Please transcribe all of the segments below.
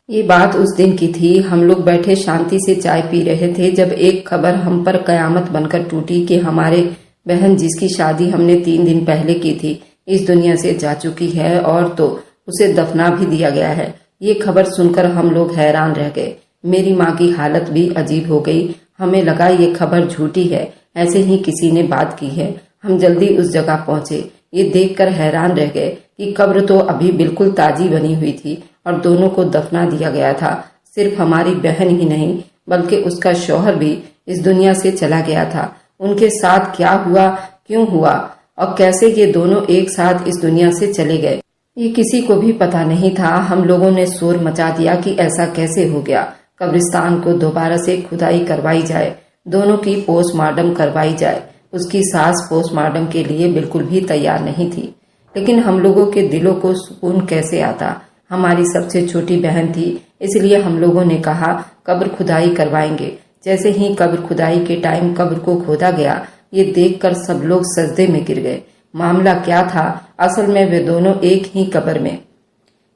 ये बात उस दिन की थी। हम लोग बैठे शांति से चाय पी रहे थे जब एक खबर हम पर कयामत बनकर टूटी कि हमारे बहन जिसकी शादी हमने 3 दिन पहले की थी इस दुनिया से जा चुकी है और तो उसे दफना भी दिया गया है। ये खबर सुनकर हम लोग हैरान रह गए। मेरी माँ की हालत भी अजीब हो गई। हमें लगा ये खबर झूठी है, ऐसे ही किसी ने बात की है। हम जल्दी उस जगह पहुंचे। ये देखकर हैरान रह गए कि कब्र तो अभी बिल्कुल ताजी बनी हुई थी और दोनों को दफना दिया गया था। सिर्फ हमारी बहन ही नहीं बल्कि उसका शौहर भी इस दुनिया से चला गया था। उनके साथ क्या हुआ, क्यों हुआ और कैसे ये दोनों एक साथ इस दुनिया से चले गए, ये किसी को भी पता नहीं था। हम लोगों ने शोर मचा दिया कि ऐसा कैसे हो गया। कब्रिस्तान को दोबारा से खुदाई करवाई जाए, दोनों की पोस्टमार्टम करवाई जाए। उसकी सास पोस्टमार्टम के लिए बिल्कुल भी तैयार नहीं थी, लेकिन हम लोगों के दिलों को सुकून कैसे आता। हमारी सबसे छोटी बहन थी, इसलिए हम लोगों ने कहा कब्र खुदाई करवाएंगे। जैसे ही कब्र खुदाई के टाइम कब्र को खोदा गया, ये देखकर सब लोग सजदे में गिर गए। मामला क्या था? असल में वे दोनों एक ही कब्र में।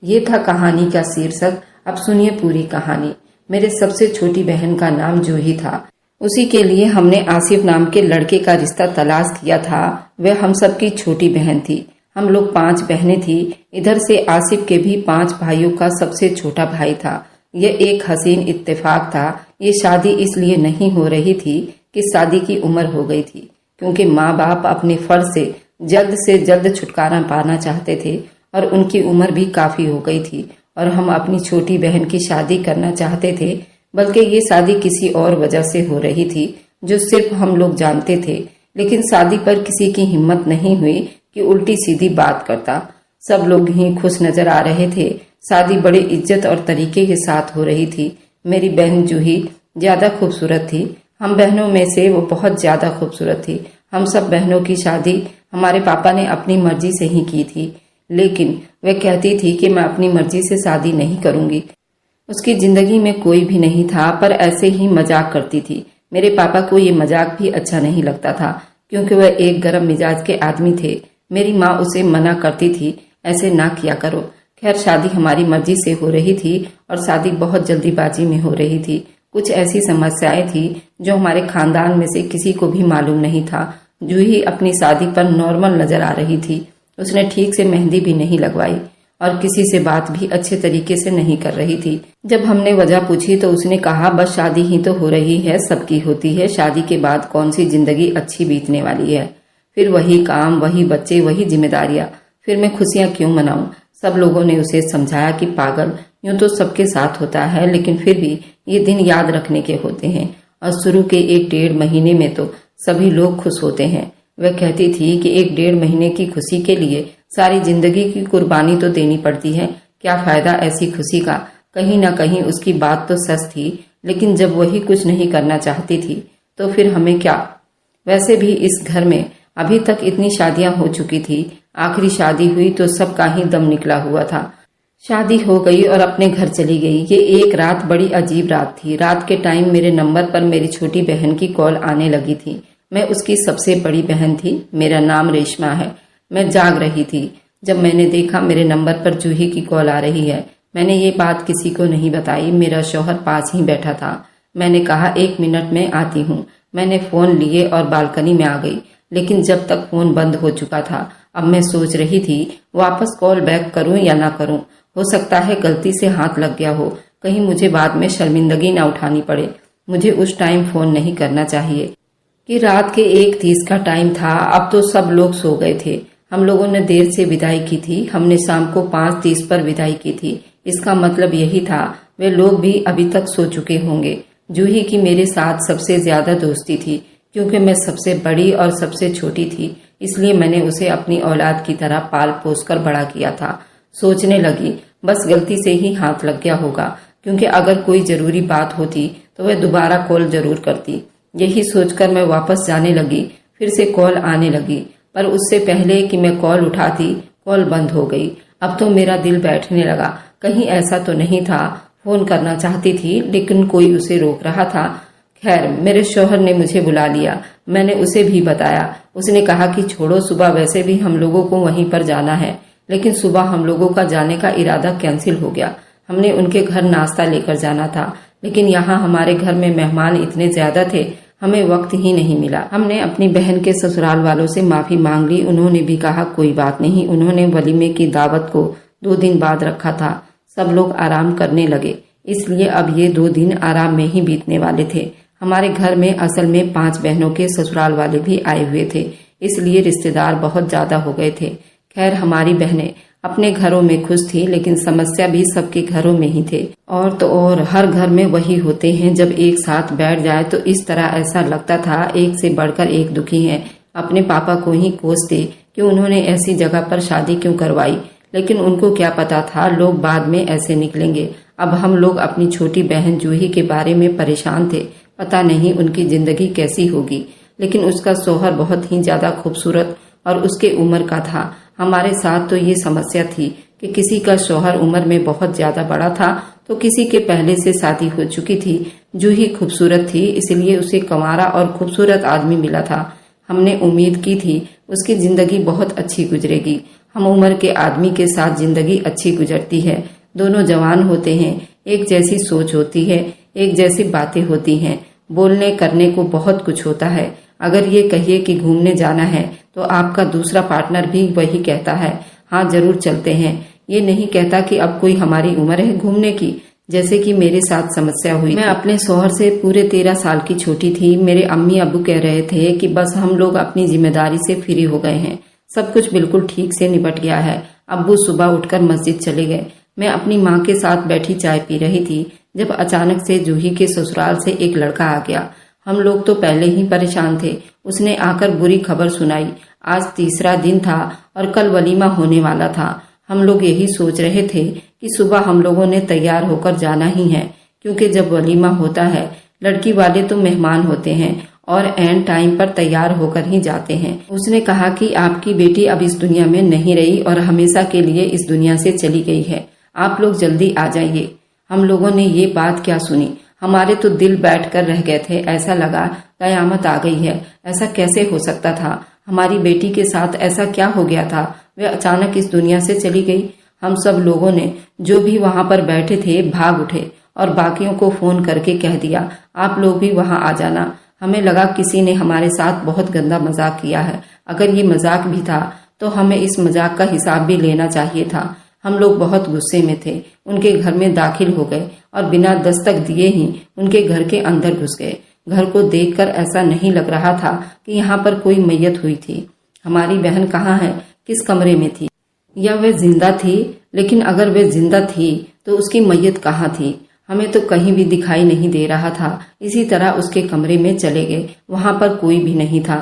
ये था कहानी का शीर्षक। अब सुनिए पूरी कहानी। मेरे सबसे छोटी बहन का नाम जूही था। उसी के लिए हमने आसिफ नाम के लड़के का रिश्ता तलाश किया था। वह हम सबकी छोटी बहन थी। हम लोग 5 बहनें थी। इधर से आसिफ के भी 5 भाइयों का सबसे छोटा भाई था। यह एक हसीन इत्तेफाक था। ये शादी इसलिए नहीं हो रही थी कि शादी की उम्र हो गई थी, क्योंकि माँ बाप अपने फर्ज से जल्द छुटकारा पाना चाहते थे और उनकी उम्र भी काफी हो गई थी और हम अपनी छोटी बहन की शादी करना चाहते थे। बल्कि ये शादी किसी और वजह से हो रही थी जो सिर्फ हम लोग जानते थे, लेकिन शादी पर किसी की हिम्मत नहीं हुई कि उल्टी सीधी बात करता। सब लोग ही खुश नजर आ रहे थे। शादी बड़े इज्जत और तरीके के साथ हो रही थी। मेरी बहन जूही ज्यादा खूबसूरत थी। हम बहनों में से वो बहुत ज्यादा खूबसूरत थी। हम सब बहनों की शादी हमारे पापा ने अपनी मर्जी से ही की थी, लेकिन वह कहती थी कि मैं अपनी मर्जी से शादी नहीं करूंगी। उसकी जिंदगी में कोई भी नहीं था, पर ऐसे ही मजाक करती थी। मेरे पापा को ये मजाक भी अच्छा नहीं लगता था, क्योंकि वह एक गर्म मिजाज के आदमी थे। मेरी माँ उसे मना करती थी, ऐसे ना किया करो। खैर, शादी हमारी मर्जी से हो रही थी और शादी बहुत जल्दीबाजी में हो रही थी। कुछ ऐसी समस्याएं थी जो हमारे खानदान में से किसी को भी मालूम नहीं था। जूही अपनी शादी पर नॉर्मल नजर आ रही थी। उसने ठीक से मेहंदी भी नहीं लगवाई और किसी से बात भी अच्छे तरीके से नहीं कर रही थी। जब हमने वजह पूछी तो उसने कहा बस शादी ही तो हो रही है, सबकी होती है। शादी के बाद कौन सी जिंदगी अच्छी बीतने वाली है। फिर वही काम, वही बच्चे, वही जिम्मेदारियां। फिर मैं खुशियां क्यों मनाऊं। सब लोगों ने उसे समझाया कि पागल, यूं तो सबके साथ होता है, लेकिन फिर भी ये दिन याद रखने के होते हैं और शुरू के 1-1.5 महीने में तो सभी लोग खुश होते हैं। वह कहती थी कि 1-1.5 महीने की खुशी के लिए सारी जिंदगी की कुर्बानी तो देनी पड़ती है। क्या फायदा ऐसी खुशी का। कहीं ना कहीं उसकी बात तो सच थी, लेकिन जब वही कुछ नहीं करना चाहती थी तो फिर हमें क्या। वैसे भी इस घर में अभी तक इतनी शादियां हो चुकी थी। आखिरी शादी हुई तो सबका ही दम निकला हुआ था। शादी हो गई और अपने घर चली गई। ये एक रात बड़ी अजीब रात थी। रात के टाइम मेरे नंबर पर मेरी छोटी बहन की कॉल आने लगी थी। मैं उसकी सबसे बड़ी बहन थी। मेरा नाम रेशमा है। मैं जाग रही थी जब मैंने देखा मेरे नंबर पर जूही की कॉल आ रही है। मैंने ये बात किसी को नहीं बताई। मेरा शौहर पास ही बैठा था। मैंने कहा 1 मिनट में आती हूँ। मैंने फोन लिए और बालकनी में आ गई, लेकिन जब तक फोन बंद हो चुका था। अब मैं सोच रही थी वापस कॉल बैक करूं या ना करूं। हो सकता है गलती से हाथ लग गया हो, कहीं मुझे बाद में शर्मिंदगी ना उठानी पड़े। मुझे उस टाइम फोन नहीं करना चाहिए कि रात के 1:30 का टाइम था। अब तो सब लोग सो गए थे। हम लोगों ने देर से विदाई की थी। हमने शाम को 5:30 पर विदाई की थी। इसका मतलब यही था वे लोग भी अभी तक सो चुके होंगे। जूही की मेरे साथ सबसे ज्यादा दोस्ती थी, क्योंकि मैं सबसे बड़ी और सबसे छोटी थी। इसलिए मैंने उसे अपनी औलाद की तरह पाल पोस कर बड़ा किया था। सोचने लगी बस गलती से ही हाथ लग गया होगा, क्योंकि अगर कोई जरूरी बात होती तो वह दोबारा कॉल जरूर करती। यही सोचकर मैं वापस जाने लगी। फिर से कॉल आने लगी, पर उससे पहले कि मैं कॉल उठाती कॉल बंद हो गई। अब तो मेरा दिल बैठने लगा। कहीं ऐसा तो नहीं था फोन करना चाहती थी, लेकिन कोई उसे रोक रहा था। खैर, मेरे शौहर ने मुझे बुला लिया। मैंने उसे भी बताया। उसने कहा कि छोड़ो, सुबह वैसे भी हम लोगों को वहीं पर जाना है, लेकिन सुबह हम लोगों का जाने का इरादा कैंसिल हो गया। हमने उनके घर नाश्ता लेकर जाना था, लेकिन यहाँ हमारे घर में मेहमान इतने ज्यादा थे, हमें वक्त ही नहीं मिला। हमने अपनी बहन के ससुराल वालों से माफी मांग ली। उन्होंने भी कहा कोई बात नहीं। उन्होंने वलीमे की दावत को 2 दिन बाद रखा था। सब लोग आराम करने लगे, इसलिए अब ये 2 दिन आराम में ही बीतने वाले थे। हमारे घर में असल में 5 बहनों के ससुराल वाले भी आए हुए थे, इसलिए रिश्तेदार बहुत ज्यादा हो गए थे। खैर, हमारी बहनें अपने घरों में खुश थी, लेकिन समस्या भी सबके घरों में ही थे। और तो और हर घर में वही होते हैं, जब एक साथ बैठ जाए तो इस तरह ऐसा लगता था एक से बढ़कर एक दुखी है। अपने पापा को ही कोसते कि उन्होंने ऐसी जगह पर शादी क्यों करवाई, लेकिन उनको क्या पता था लोग बाद में ऐसे निकलेंगे। अब हम लोग अपनी छोटी बहन जूही के बारे में परेशान थे। पता नहीं उनकी जिंदगी कैसी होगी, लेकिन उसका शौहर बहुत ही ज्यादा खूबसूरत और उसके उम्र का था। हमारे साथ तो ये समस्या थी कि किसी का शौहर उम्र में बहुत ज्यादा बड़ा था तो किसी के पहले से शादी हो चुकी थी। जूही खूबसूरत थी, इसलिए उसे कंवारा और खूबसूरत आदमी मिला था। हमने उम्मीद की थी उसकी जिंदगी बहुत अच्छी गुजरेगी। हम उम्र के आदमी के साथ जिंदगी अच्छी गुजरती है। दोनों जवान होते हैं, एक जैसी सोच होती है, एक जैसी बातें होती हैं, बोलने करने को बहुत कुछ होता है। अगर ये कहिए कि घूमने जाना है तो आपका दूसरा पार्टनर भी वही कहता है, हाँ जरूर चलते हैं। ये नहीं कहता कि अब कोई हमारी उम्र है घूमने की, जैसे कि मेरे साथ समस्या हुई। मैं अपने शौहर से पूरे 13 साल की छोटी थी। मेरे अम्मी अब्बू कह रहे थे कि बस हम लोग अपनी जिम्मेदारी से फ्री हो गए हैं, सब कुछ बिल्कुल ठीक से निपट गया है। अब्बू सुबह उठकर मस्जिद चले गए। मैं अपनी माँ के साथ बैठी चाय पी रही थी जब अचानक से जूही के ससुराल से एक लड़का आ गया। हम लोग तो पहले ही परेशान थे। उसने आकर बुरी खबर सुनाई। आज तीसरा दिन था और कल वलीमा होने वाला था। हम लोग यही सोच रहे थे कि सुबह हम लोगों ने तैयार होकर जाना ही है, क्योंकि जब वलीमा होता है लड़की वाले तो मेहमान होते हैं और एंड टाइम पर तैयार होकर ही जाते हैं। उसने कहा कि आपकी बेटी अब इस दुनिया में नहीं रही और हमेशा के लिए इस दुनिया से चली गई है, आप लोग जल्दी आ जाइए। हम लोगों ने ये बात क्या सुनी, हमारे तो दिल बैठकर रह गए थे। ऐसा लगा कयामत आ गई है। ऐसा कैसे हो सकता था? हमारी बेटी के साथ ऐसा क्या हो गया था? वे अचानक इस दुनिया से चली गई। हम सब लोगों ने जो भी वहां पर बैठे थे भाग उठे और बाकियों को फोन करके कह दिया आप लोग भी वहां आ जाना। हमें लगा किसी ने हमारे साथ बहुत गंदा मजाक किया है। अगर ये मजाक भी था तो हमें इस मजाक का हिसाब भी लेना चाहिए था। हम लोग बहुत गुस्से में थे। उनके घर में दाखिल हो गए और बिना दस्तक दिए ही उनके घर के अंदर घुस गए। घर को देखकर ऐसा नहीं लग रहा था कि यहाँ पर कोई मैयत हुई थी। हमारी बहन कहाँ है, किस कमरे में थी, या वे जिंदा थी? लेकिन अगर वे जिंदा थी तो उसकी मैयत कहाँ थी? हमें तो कहीं भी दिखाई नहीं दे रहा था। इसी तरह उसके कमरे में चले गए, वहां पर कोई भी नहीं था।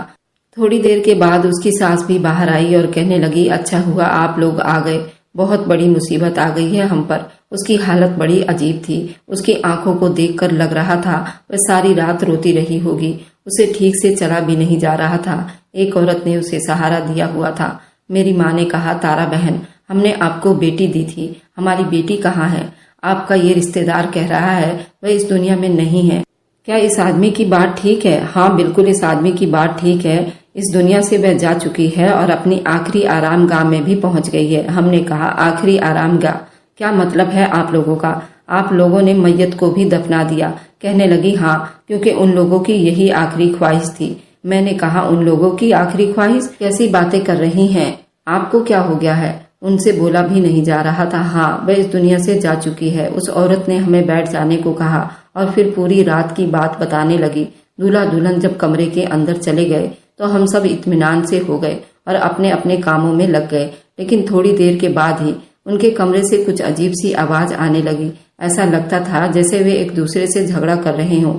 थोड़ी देर के बाद उसकी सास भी बाहर आई और कहने लगी अच्छा हुआ आप लोग आ गए, बहुत बड़ी मुसीबत आ गई है हम पर। उसकी हालत बड़ी अजीब थी। उसकी आंखों को देखकर लग रहा था वह सारी रात रोती रही होगी। उसे ठीक से चला भी नहीं जा रहा था। एक औरत ने उसे सहारा दिया हुआ था। मेरी माँ ने कहा तारा बहन, हमने आपको बेटी दी थी, हमारी बेटी कहाँ है? आपका ये रिश्तेदार कह रहा है वह इस दुनिया में नहीं है। क्या इस आदमी की बात ठीक है? हाँ बिल्कुल, इस आदमी की बात ठीक है। इस दुनिया से वह जा चुकी है और अपनी आखिरी आराम गाह में भी पहुंच गई है। हमने कहा आखिरी आराम गाह? क्या मतलब है आप लोगों का? आप लोगों ने मैयत को भी दफना दिया? कहने लगी हाँ, क्योंकि उन लोगों की यही आखिरी ख्वाहिश थी। मैंने कहा उन लोगों की आखिरी ख्वाहिश? कैसी बातें कर रही हैं? आपको क्या हो गया है? उनसे बोला भी नहीं जा रहा था। हाँ, वह इस दुनिया से जा चुकी है। उस औरत ने हमें बैठ जाने को कहा और फिर पूरी रात की बात बताने लगी। दूल्हा दुल्हन जब कमरे के अंदर चले गए तो हम सब इत्मीनान से हो गए और अपने अपने कामों में लग गए। लेकिन थोड़ी देर के बाद ही उनके कमरे से कुछ अजीब सी आवाज आने लगी। ऐसा लगता था जैसे वे एक दूसरे से झगड़ा कर रहे हों।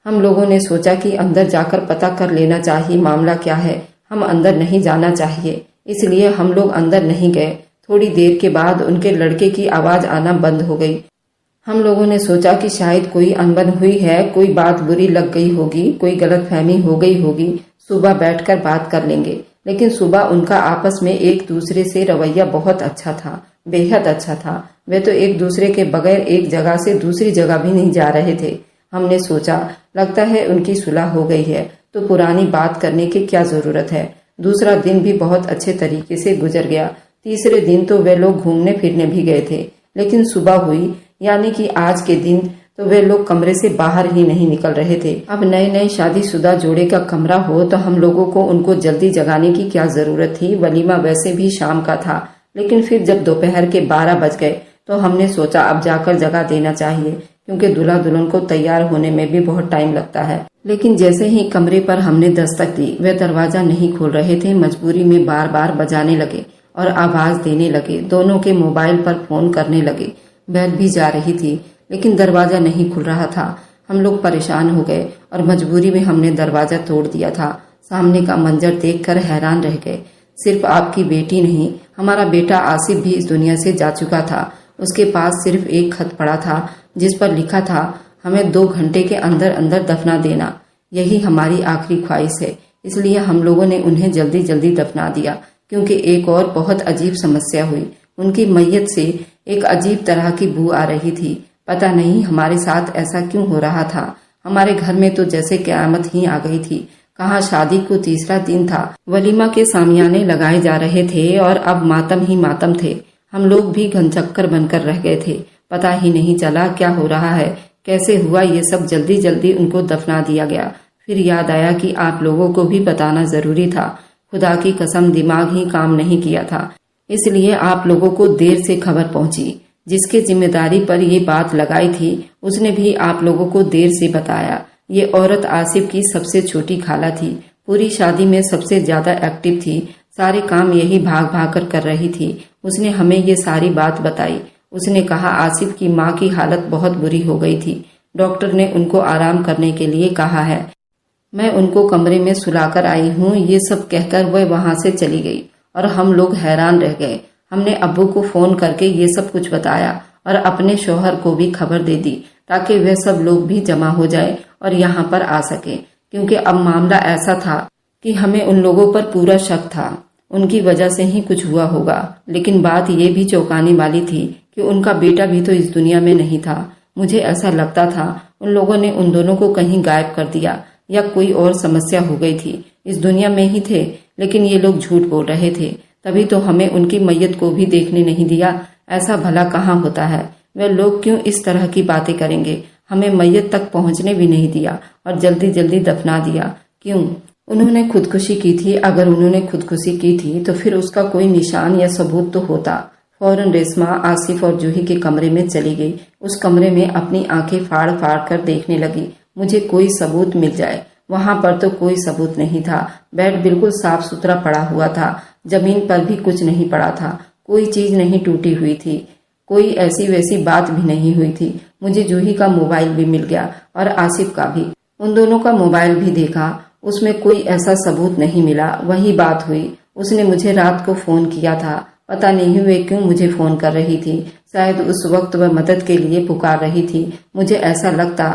हम लोगों ने सोचा कि अंदर जाकर पता कर लेना चाहिए मामला क्या है। हम अंदर नहीं जाना चाहिए, इसलिए हम लोग अंदर नहीं गए। थोड़ी देर के बाद उनके लड़के की आवाज आना बंद हो गई। हम लोगों ने सोचा कि शायद कोई अनबन हुई है, कोई बात बुरी लग गई होगी, कोई गलतफहमी हो गई होगी, सुबह बैठकर बात कर लेंगे। लेकिन सुबह उनका आपस में एक दूसरे से रवैया बहुत अच्छा था, बेहद अच्छा था। वे तो एक दूसरे के बगैर एक जगह से दूसरी जगह भी नहीं जा रहे थे। हमने सोचा लगता है उनकी सुलह हो गई है तो पुरानी बात करने की क्या जरूरत है। दूसरा दिन भी बहुत अच्छे तरीके से गुजर गया। तीसरे दिन तो वे लोग घूमने फिरने भी गए थे। लेकिन सुबह हुई यानी कि आज के दिन तो वे लोग कमरे से बाहर ही नहीं निकल रहे थे। अब नए नए शादीशुदा जोड़े का कमरा हो तो हम लोगों को उनको जल्दी जगाने की क्या जरूरत थी। वलीमा वैसे भी शाम का था, लेकिन फिर जब दोपहर के 12 बज गए तो हमने सोचा अब जाकर जगा देना चाहिए, क्योंकि दूल्हा दुल्हन को तैयार होने में भी बहुत टाइम लगता है। लेकिन जैसे ही कमरे पर हमने दस्तक दी, वे दरवाजा नहीं खोल रहे थे। मजबूरी में बार बार बजाने लगे और आवाज देने लगे। दोनों के मोबाइल पर फोन करने लगे। बेल भी जा रही थी, लेकिन दरवाजा नहीं खुल रहा था। हम लोग परेशान हो गए और मजबूरी में हमने दरवाजा तोड़ दिया था। सामने का मंजर देखकर हैरान रह गए। सिर्फ आपकी बेटी नहीं, हमारा बेटा आसिफ भी इस दुनिया से जा चुका था। उसके पास सिर्फ एक खत पड़ा था जिस पर लिखा था, हमें 2 घंटे के अंदर अंदर दफना देना। यही हमारी आखिरी ख्वाहिश है। इसलिए हम लोगों ने उन्हें जल्दी जल्दी दफना दिया, क्योंकि एक और बहुत अजीब समस्या हुई। उनकी मैयत से एक अजीब तरह की बू आ रही थी। पता नहीं हमारे साथ ऐसा क्यों हो रहा था। हमारे घर में तो जैसे क़यामत ही आ गई थी। कहाँ शादी को तीसरा दिन था, वलीमा के सामियाने लगाए जा रहे थे और अब मातम ही मातम थे। हम लोग भी घनचक्कर बनकर रह गए थे। पता ही नहीं चला क्या हो रहा है, कैसे हुआ ये सब। जल्दी जल्दी उनको दफना दिया गया। फिर याद आया कि आप लोगों को भी बताना जरूरी था। खुदा की कसम दिमाग ही काम नहीं किया था, इसलिए आप लोगों को देर से खबर पहुंची। जिसके जिम्मेदारी पर ये बात लगाई थी उसने भी आप लोगों को देर से बताया। ये औरत आसिफ की सबसे छोटी खाला थी। पूरी शादी में सबसे ज्यादा एक्टिव थी। सारे काम यही भाग भाग कर रही थी। उसने हमें ये सारी बात बताई। उसने कहा आसिफ की माँ की हालत बहुत बुरी हो गई थी। डॉक्टर ने उनको आराम करने के लिए कहा है। मैं उनको कमरे में सुलाकर आई हूँ। ये सब कहकर वह वहां से चली गई और हम लोग हैरान रह गए। हमने अब्बू को फोन करके ये सब कुछ बताया और अपने शौहर को भी खबर दे दी, ताकि वे सब लोग भी जमा हो जाए और यहाँ पर आ सके, क्योंकि अब मामला ऐसा था कि हमें उन लोगों पर पूरा शक था। उनकी वजह से ही कुछ हुआ होगा। लेकिन बात ये भी चौंकाने वाली थी कि उनका बेटा भी तो इस दुनिया में नहीं था। मुझे ऐसा लगता था उन लोगों ने उन दोनों को कहीं गायब कर दिया या कोई और समस्या हो गई थी। इस दुनिया में ही थे, लेकिन ये लोग झूठ बोल रहे थे। तभी तो हमें उनकी मैयत को भी देखने नहीं दिया। ऐसा भला कहाँ होता है। वे लोग क्यों इस तरह की बातें करेंगे। हमें मैयत तक पहुंचने भी नहीं दिया और जल्दी जल्दी दफना दिया। क्यों? उन्होंने खुदकुशी की थी। अगर उन्होंने खुदकुशी की थी तो फिर उसका कोई निशान या सबूत तो होता। फौरन रेशमा आसिफ और जूही के कमरे में चली गई। उस कमरे में अपनी आंखें फाड़ फाड़ कर देखने लगी। मुझे कोई सबूत मिल जाए। वहां पर तो कोई सबूत नहीं था। बेड बिल्कुल साफ सुथरा पड़ा हुआ था। जमीन पर भी कुछ नहीं पड़ा था। कोई चीज नहीं टूटी हुई थी। कोई ऐसी वैसी बात भी नहीं हुई थी। मुझे जूही का मोबाइल भी मिल गया और आसिफ का भी। उन दोनों का मोबाइल भी देखा, उसमें कोई ऐसा सबूत नहीं मिला। वही बात हुई। उसने मुझे रात को फोन किया था। पता नहीं वे क्यों मुझे फोन कर रही थी। शायद उस वक्त वह मदद के लिए पुकार रही थी। मुझे ऐसा लगता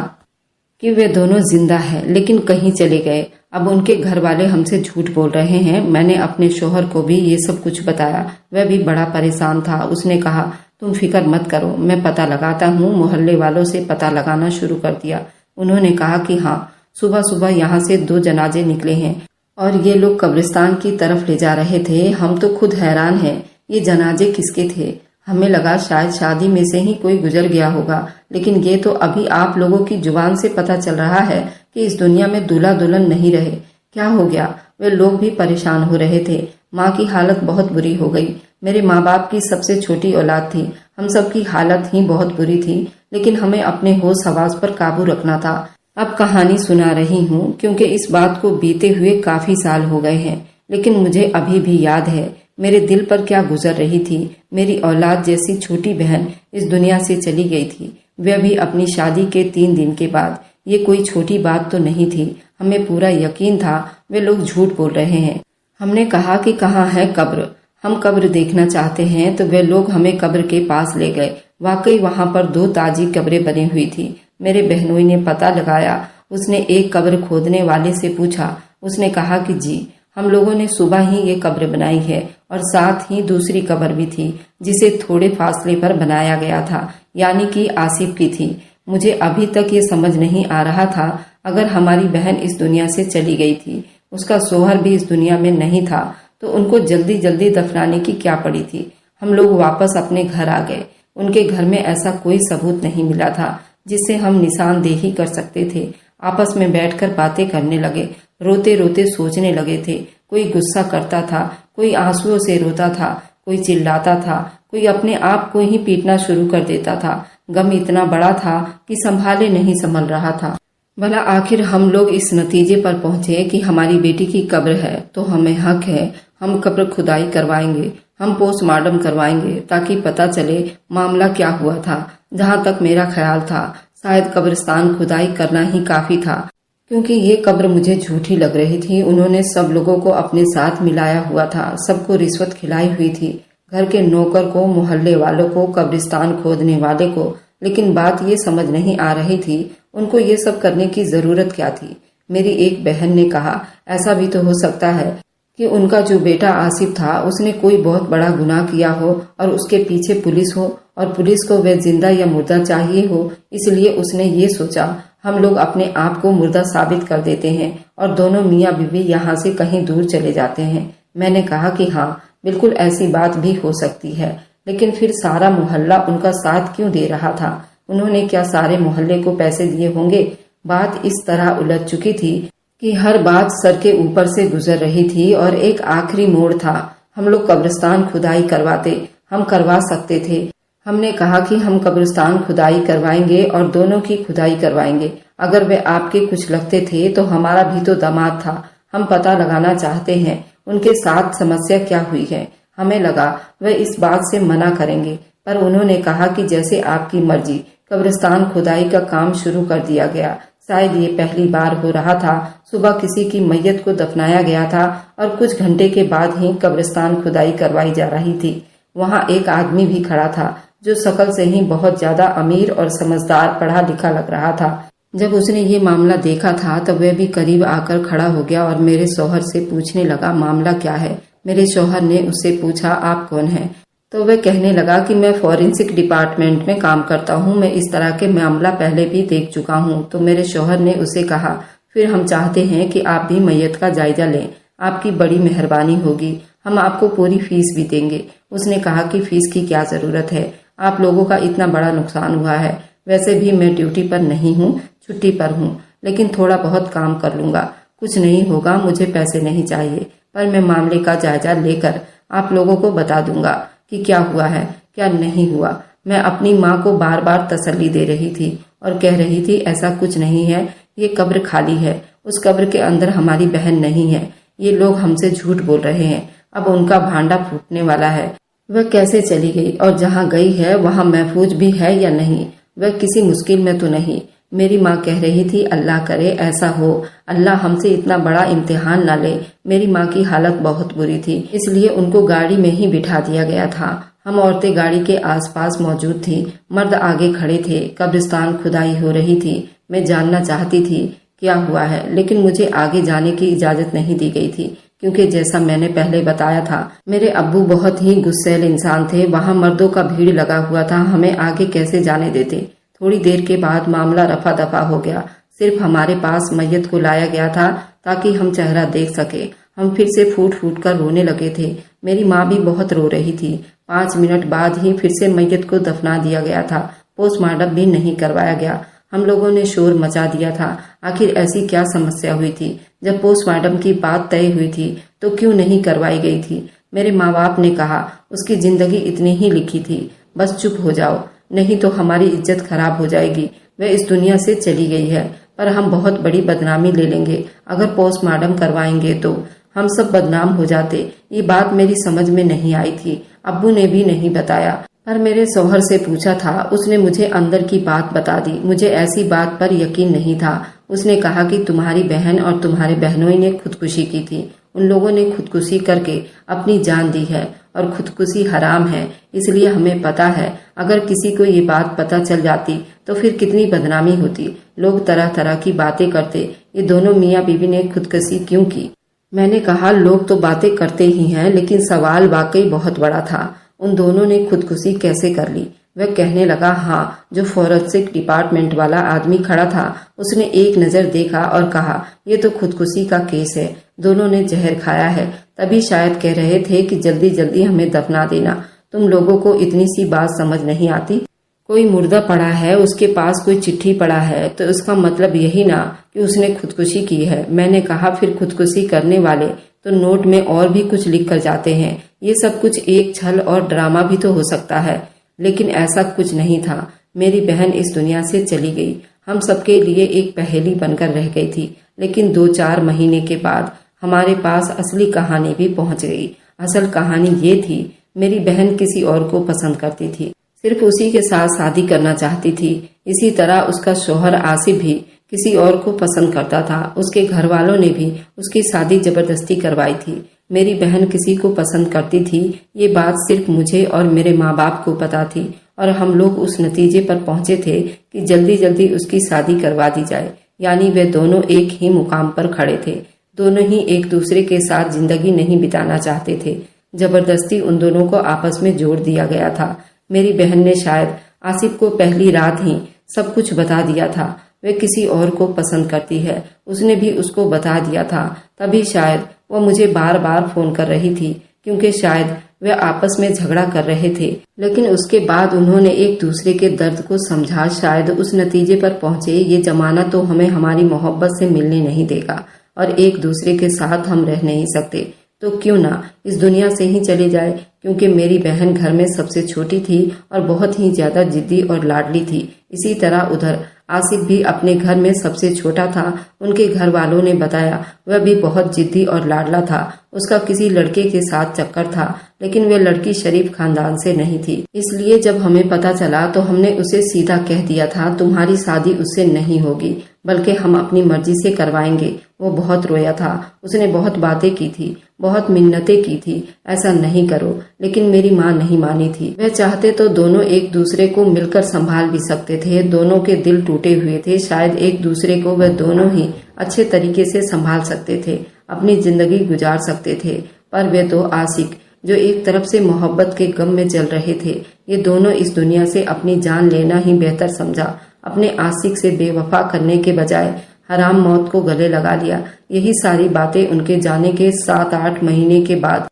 कि वे दोनों जिंदा हैं, लेकिन कहीं चले गए। अब उनके घर वाले हमसे झूठ बोल रहे हैं। मैंने अपने शोहर को भी ये सब कुछ बताया। वह भी बड़ा परेशान था। उसने कहा, तुम फिक्र मत करो, मैं पता लगाता हूँ। मोहल्ले वालों से पता लगाना शुरू कर दिया। उन्होंने कहा कि हाँ, सुबह सुबह यहाँ से 2 जनाजे निकले हैं और ये लोग कब्रिस्तान की तरफ ले जा रहे थे। हम तो खुद हैरान हैं, ये जनाजे किसके थे। हमें लगा शायद शादी में से ही कोई गुजर गया होगा, लेकिन ये तो अभी आप लोगों की जुबान से पता चल रहा है कि इस दुनिया में दूल्हा दुल्हन नहीं रहे। क्या हो गया? वे लोग भी परेशान हो रहे थे। माँ की हालत बहुत बुरी हो गई। मेरे माँ बाप की सबसे छोटी औलाद थी। हम सब की हालत ही बहुत बुरी थी, लेकिन हमें अपने होश हवास पर काबू रखना था। अब कहानी सुना रही हूँ, क्योंकि इस बात को बीते हुए काफी साल हो गए हैं, लेकिन मुझे अभी भी याद है मेरे दिल पर क्या गुजर रही थी। मेरी औलाद जैसी छोटी बहन इस दुनिया से चली गई थी, वह भी अपनी शादी के 3 दिन के बाद। ये कोई छोटी बात तो नहीं थी। हमें पूरा यकीन था वे लोग झूठ बोल रहे हैं। हमने कहा कि कहाँ है कब्र, हम कब्र देखना चाहते हैं। तो वे लोग हमें कब्र के पास ले गए। वाकई वहां पर 2 ताजी कब्रें बनी हुई थी। मेरे बहनोई ने पता लगाया। उसने एक कब्र खोदने वाले से पूछा। उसने कहा कि जी, हम लोगों ने सुबह ही ये कब्र बनाई है और साथ ही दूसरी कब्र भी थी, जिसे थोड़े फासले पर बनाया गया था, यानी कि आसिफ की थी। मुझे अभी तक ये समझ नहीं आ रहा था, अगर हमारी बहन इस दुनिया से चली गई थी, उसका शोहर भी इस दुनिया में नहीं था, तो उनको जल्दी जल्दी दफनाने की क्या पड़ी थी। हम लोग वापस अपने घर आ गए। उनके घर में ऐसा कोई सबूत नहीं मिला था जिससे हम निशानदेही कर सकते थे। आपस में बैठकर बातें करने लगे, रोते रोते सोचने लगे थे। कोई गुस्सा करता था, कोई आंसुओं से रोता था, कोई चिल्लाता था, कोई अपने आप को ही पीटना शुरू कर देता था। गम इतना बड़ा था कि संभाले नहीं संभल रहा था। भला आखिर हम लोग इस नतीजे पर पहुंचे कि हमारी बेटी की कब्र है तो हमें हक है, हम कब्र खुदाई करवाएंगे, हम पोस्टमार्टम करवाएंगे ताकि पता चले मामला क्या हुआ था। जहां तक मेरा ख्याल था शायद कब्रिस्तान खुदाई करना ही काफी था, क्योंकि ये कब्र मुझे झूठी लग रही थी। उन्होंने सब लोगों को अपने साथ मिलाया हुआ था, सबको रिश्वत खिलाई हुई थी, घर के नौकर को, मोहल्ले वालों को, कब्रिस्तान खोदने वाले को। लेकिन बात ये समझ नहीं आ रही थी उनको ये सब करने की जरूरत क्या थी। मेरी एक बहन ने कहा, ऐसा भी तो हो सकता है कि उनका जो बेटा आसिफ था उसने कोई बहुत बड़ा गुनाह किया हो और उसके पीछे पुलिस हो और पुलिस को वह जिंदा या मुर्दा चाहिए हो, इसलिए उसने ये सोचा हम लोग अपने आप को मुर्दा साबित कर देते हैं और दोनों मियाँ बीवी यहाँ से कहीं दूर चले जाते हैं। मैंने कहा कि हाँ, बिल्कुल ऐसी बात भी हो सकती है, लेकिन फिर सारा मोहल्ला उनका साथ क्यों दे रहा था? उन्होंने क्या सारे मोहल्ले को पैसे दिए होंगे? बात इस तरह उलझ चुकी थी कि हर बात सर के ऊपर से गुजर रही थी और एक आखिरी मोड़ था। हम लोग कब्रिस्तान खुदाई करवाते, हम करवा सकते थे। हमने कहा कि हम कब्रिस्तान खुदाई करवाएंगे और दोनों की खुदाई करवाएंगे। अगर वे आपके कुछ लगते थे तो हमारा भी तो दामाद था, हम पता लगाना चाहते हैं उनके साथ समस्या क्या हुई है। हमें लगा वे इस बात से मना करेंगे, पर उन्होंने कहा कि जैसे आपकी मर्जी। कब्रिस्तान खुदाई का काम शुरू कर दिया गया। शायद ये पहली बार हो रहा था। सुबह किसी की मैयत को दफनाया गया था और कुछ घंटे के बाद ही कब्रिस्तान खुदाई करवाई जा रही थी। वहाँ एक आदमी भी खड़ा था जो शकल से ही बहुत ज्यादा अमीर और समझदार, पढ़ा लिखा लग रहा था। जब उसने ये मामला देखा था तब वह भी करीब आकर खड़ा हो गया और मेरे शौहर से पूछने लगा, मामला क्या है? मेरे शौहर ने उससे पूछा, आप कौन हैं? तो वह कहने लगा कि मैं फॉरेंसिक डिपार्टमेंट में काम करता हूँ, मैं इस तरह के मामला पहले भी देख चुका हूँ। तो मेरे शौहर ने उसे कहा, फिर हम चाहते हैं कि आप भी मैयत का जायजा लें, आपकी बड़ी मेहरबानी होगी, हम आपको पूरी फीस भी देंगे। उसने कहा कि फीस की क्या जरूरत है, आप लोगों का इतना बड़ा नुकसान हुआ है। वैसे भी मैं ड्यूटी पर नहीं हूँ, छुट्टी पर हूँ, लेकिन थोड़ा बहुत काम कर लूंगा। कुछ नहीं होगा, मुझे पैसे नहीं चाहिए, पर मैं मामले का जायजा लेकर आप लोगों को बता दूंगा कि क्या हुआ है, क्या नहीं हुआ। मैं अपनी माँ को बार बार तसल्ली दे रही थी और कह रही थी, ऐसा कुछ नहीं है, ये कब्र खाली है, उस कब्र के अंदर हमारी बहन नहीं है, ये लोग हमसे झूठ बोल रहे हैं, अब उनका भांडा फूटने वाला है। वह कैसे चली गई और जहाँ गई है वहाँ महफूज भी है या नहीं? वह किसी मुश्किल में तो नहीं? मेरी माँ कह रही थी, अल्लाह करे ऐसा हो, अल्लाह हमसे इतना बड़ा इम्तिहान ना ले। मेरी माँ की हालत बहुत बुरी थी, इसलिए उनको गाड़ी में ही बिठा दिया गया था। हम औरतें गाड़ी के आसपास मौजूद थी, मर्द आगे खड़े थे। कब्रिस्तान खुदाई हो रही थी। मैं जानना चाहती थी क्या हुआ है, लेकिन मुझे आगे जाने की इजाजत नहीं दी गई थी, क्योंकि जैसा मैंने पहले बताया था, मेरे अब्बू बहुत ही गुस्सैल इंसान थे। वहाँ मर्दों का भीड़ लगा हुआ था, हमें आगे कैसे जाने देते। थोड़ी देर के बाद मामला रफा दफा हो गया। सिर्फ हमारे पास मैयत को लाया गया था ताकि हम चेहरा देख सके। हम फिर से फूट फूट कर रोने लगे थे। मेरी माँ भी बहुत रो रही थी। 5 मिनट बाद ही फिर से मैयत को दफना दिया गया था। पोस्टमार्टम भी नहीं करवाया गया। हम लोगों ने शोर मचा दिया था। आखिर ऐसी क्या समस्या हुई थी? जब पोस्टमार्टम की बात तय हुई थी तो क्यों नहीं करवाई गई थी? मेरे माँ बाप ने कहा, उसकी जिंदगी इतनी ही लिखी थी, बस चुप हो जाओ, नहीं तो हमारी इज्जत खराब हो जाएगी। वह इस दुनिया से चली गई है, पर हम बहुत बड़ी बदनामी ले लेंगे। अगर पोस्टमार्टम करवाएंगे तो हम सब बदनाम हो जाते। ये बात मेरी समझ में नहीं आई थी, अब्बू ने भी नहीं बताया, पर मेरे शौहर से पूछा था, उसने मुझे अंदर की बात बता दी। मुझे ऐसी बात पर यकीन नहीं था। उसने कहा कि तुम्हारी बहन और तुम्हारे बहनों ने खुदकुशी की थी। उन लोगों ने खुदकुशी करके अपनी जान दी है और खुदकुशी हराम है, इसलिए हमें पता है अगर किसी को ये बात पता चल जाती तो फिर कितनी बदनामी होती। लोग तरह तरह की बातें करते, ये दोनों मियाँ बीवी ने खुदकुशी क्यों की? मैंने कहा, लोग तो बातें करते ही हैं, लेकिन सवाल वाकई बहुत बड़ा था, उन दोनों ने खुदकुशी कैसे कर ली? वह कहने लगा, हाँ, जो फॉरेंसिक डिपार्टमेंट वाला आदमी खड़ा था उसने एक नजर देखा और कहा, ये तो खुदकुशी का केस है, दोनों ने जहर खाया है, तभी शायद कह रहे थे कि जल्दी जल्दी हमें दफना देना। तुम लोगों को इतनी सी बात समझ नहीं आती? कोई मुर्दा पड़ा है, उसके पास कोई चिट्ठी पड़ा है तो उसका मतलब यही ना कि उसने खुदकुशी की है। मैंने कहा फिर खुदकुशी करने वाले तो नोट में और भी कुछ लिख कर जाते हैं। ये सब कुछ एक छल और ड्रामा भी तो हो सकता है, लेकिन ऐसा कुछ नहीं था। मेरी बहन इस दुनिया से चली गई, हम सबके लिए एक पहेली बनकर रह गई थी। लेकिन 2-4 महीने के बाद हमारे पास असली कहानी भी पहुंच गई। असल कहानी ये थी, मेरी बहन किसी और को पसंद करती थी, सिर्फ उसी के साथ शादी करना चाहती थी। इसी तरह उसका शौहर आसिफ भी किसी और को पसंद करता था। उसके घर वालों ने भी उसकी शादी जबरदस्ती करवाई थी। मेरी बहन किसी को पसंद करती थी, ये बात सिर्फ मुझे और मेरे माँ बाप को पता थी और हम लोग उस नतीजे पर पहुंचे थे कि जल्दी जल्दी उसकी शादी करवा दी जाए। यानी वे दोनों एक ही मुकाम पर खड़े थे, दोनों ही एक दूसरे के साथ जिंदगी नहीं बिताना चाहते थे। जबरदस्ती उन दोनों को आपस में जोड़ दिया गया था। मेरी बहन ने शायद आसिफ को पहली रात ही सब कुछ बता दिया था। वे किसी और को पसंद करती है, उसने भी उसको बता दिया था। तभी शायद वो मुझे बार बार फोन कर रही थी, क्योंकि शायद वे आपस में झगड़ा कर रहे थे। लेकिन उसके बाद उन्होंने एक दूसरे के दर्द को समझा। शायद उस नतीजे पर पहुंचे, ये जमाना तो हमें हमारी मोहब्बत से मिलने नहीं देगा और एक दूसरे के साथ हम रह नहीं सकते, तो क्यों ना इस दुनिया से ही चले जाए। क्योंकि मेरी बहन घर में सबसे छोटी थी और बहुत ही ज्यादा जिद्दी और लाडली थी। इसी तरह उधर आसिफ भी अपने घर में सबसे छोटा था। उनके घर वालों ने बताया वह भी बहुत जिद्दी और लाडला था। उसका किसी लड़के के साथ चक्कर था, लेकिन वह लड़की शरीफ खानदान से नहीं थी। इसलिए जब हमें पता चला तो हमने उसे सीधा कह दिया था, तुम्हारी शादी उससे नहीं होगी, बल्कि हम अपनी मर्जी से करवाएंगे। वो बहुत रोया था, उसने बहुत बातें की थी, बहुत मिन्नतें की थी, ऐसा नहीं करो, लेकिन मेरी माँ नहीं मानी थी। वह चाहते तो दोनों एक दूसरे को मिलकर संभाल भी सकते थे। दोनों के दिल टूटे हुए थे, शायद एक दूसरे को वह दोनों ही अच्छे तरीके से संभाल सकते थे, अपनी जिंदगी गुजार सकते थे। पर वे दो आशिक जो एक तरफ से मोहब्बत के गम में जल रहे थे, ये दोनों इस दुनिया से अपनी जान लेना ही बेहतर समझा। अपने आशिक से बेवफा करने के बजाय हराम मौत को गले लगा लिया। यही सारी बातें उनके जाने के 7-8 महीने के बाद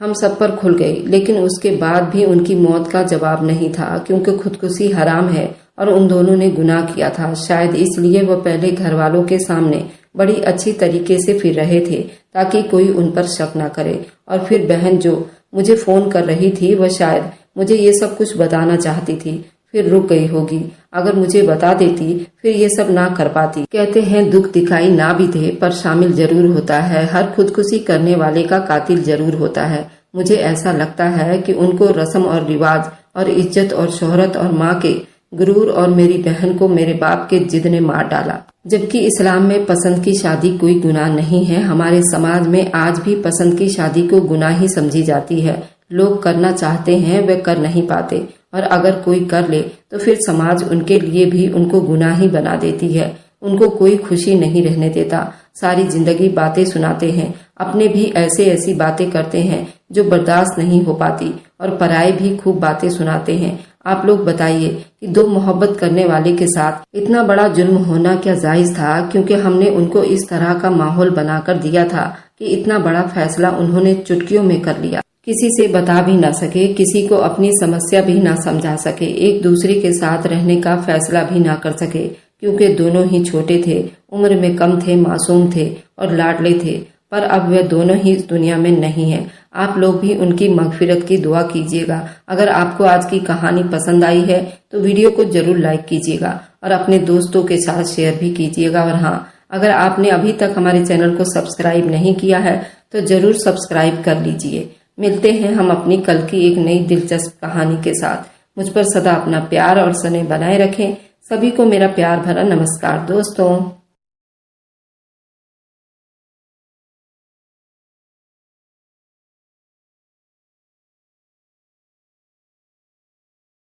हम सब पर खुल गई। लेकिन उसके बाद भी उनकी मौत का जवाब नहीं था, क्योंकि खुदकुशी हराम है और उन दोनों ने गुनाह किया था। शायद इसलिए वो पहले घर वालों के सामने बड़ी अच्छी तरीके से फिर रहे थे, ताकि कोई उन पर शक न करे। और फिर बहन जो मुझे फोन कर रही थी, वह शायद मुझे ये सब कुछ बताना चाहती थी, फिर रुक गई होगी। अगर मुझे बता देती फिर ये सब ना कर पाती। कहते हैं दुख दिखाई ना भी दे पर शामिल जरूर होता है। हर खुदकुशी करने वाले का कातिल जरूर होता है। मुझे ऐसा लगता है कि उनको रस्म और रिवाज और इज्जत और शोहरत और माँ के गुरूर और मेरी बहन को मेरे बाप के जिद ने मार डाला। जबकि इस्लाम में पसंद की शादी कोई गुनाह नहीं है। हमारे समाज में आज भी पसंद की शादी को गुनाह ही समझी जाती है। लोग करना चाहते हैं, वे कर नहीं पाते, और अगर कोई कर ले तो फिर समाज उनके लिए भी उनको गुनाही बना देती है। उनको कोई खुशी नहीं रहने देता। सारी जिंदगी बातें सुनाते हैं, अपने भी ऐसी बातें करते हैं जो बर्दाश्त नहीं हो पाती, और पराये भी खूब बातें सुनाते हैं। आप लोग बताइए कि दो मोहब्बत करने वाले के साथ इतना बड़ा जुल्म होना क्या जायज था? क्योंकि हमने उनको इस तरह का माहौल बनाकर दिया था कि इतना बड़ा फैसला उन्होंने चुटकियों में कर लिया। किसी से बता भी ना सके, किसी को अपनी समस्या भी ना समझा सके, एक दूसरे के साथ रहने का फैसला भी ना कर सके, क्योंकि दोनों ही छोटे थे, उम्र में कम थे, मासूम थे और लाडले थे। पर अब वे दोनों ही इस दुनिया में नहीं है। आप लोग भी उनकी मगफिरत की दुआ कीजिएगा। अगर आपको आज की कहानी पसंद आई है तो वीडियो को जरूर लाइक कीजिएगा और अपने दोस्तों के साथ शेयर भी कीजिएगा। और हाँ, अगर आपने अभी तक हमारे चैनल को सब्सक्राइब नहीं किया है तो जरूर सब्सक्राइब कर लीजिए। मिलते हैं हम अपनी कल की एक नई दिलचस्प कहानी के साथ। मुझ पर सदा अपना प्यार और स्नेह बनाए रखें। सभी को मेरा प्यार भरा नमस्कार दोस्तों।